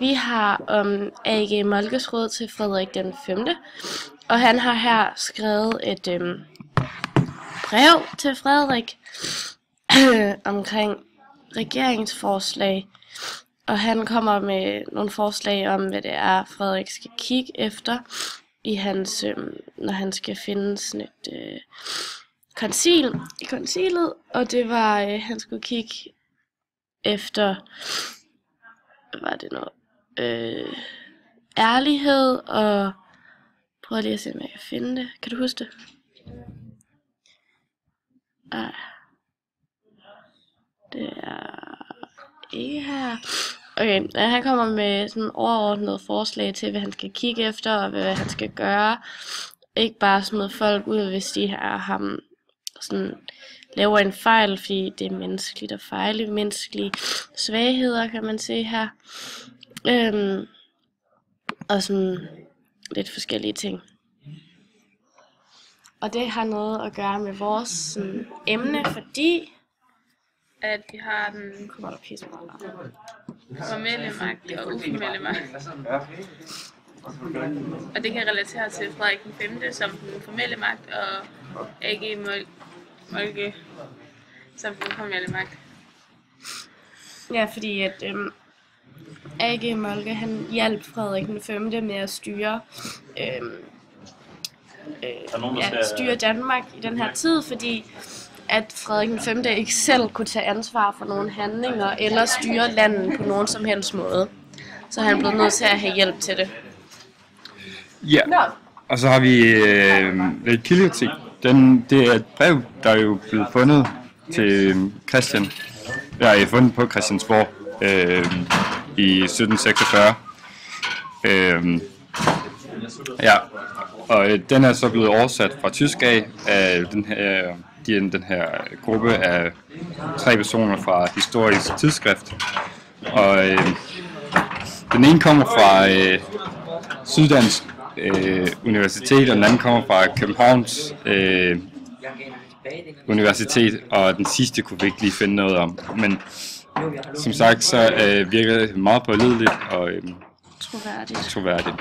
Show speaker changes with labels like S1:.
S1: Vi har om A.G. Moltkes råd til Frederik den 5. Og han har her skrevet et brev til Frederik omkring regeringsforslag. Og han kommer med nogle forslag om, hvad det er, Frederik skal kigge efter i hans, når han skal finde sådan et koncil i koncilet. Og det var, han skulle kigge efter, hvad var det noget, ærlighed og, prøv lige at se, om jeg kan finde det. Kan du huske det? Ej. Det er ikke her. Okay, han kommer med sådan overordnet forslag til, hvad han skal kigge efter, og hvad han skal gøre. Ikke bare smide folk ud, hvis de har ham sådan laver en fejl, fordi det er menneskeligt at fejle. Menneskelige svagheder, kan man se her. Og sådan lidt forskellige ting. Og det har noget at gøre med vores sådan, emne, fordi at vi har den formelle magt og uformelle magt. Og det kan relatere til Frederik den 5. som den formelle magt, og A.G. Moltke som den formelle magt. Ja, fordi at A.G. Moltke, han hjalp Frederik den 5. med at styre styre Danmark i den her tid, fordi at Frederik den 5. ikke selv kunne tage ansvar for nogle handlinger eller styre landet på nogen som helst måde. Så han blev nødt til at have hjælp til det.
S2: Ja, og så har vi lidt kildekritik. Det er et brev, der er jo blevet fundet til Christian. Der er fundet på Christiansborg i 1746. Ja, og den er så blevet oversat fra tysk af den her gruppe af 3 personer fra Historisk Tidsskrift. Og den ene kommer fra Syddansk Universitet, og den anden kommer fra Københavns Universitet, og den sidste kunne vi ikke lige finde noget om. Men som sagt, så virker det meget pålideligt og troværdigt.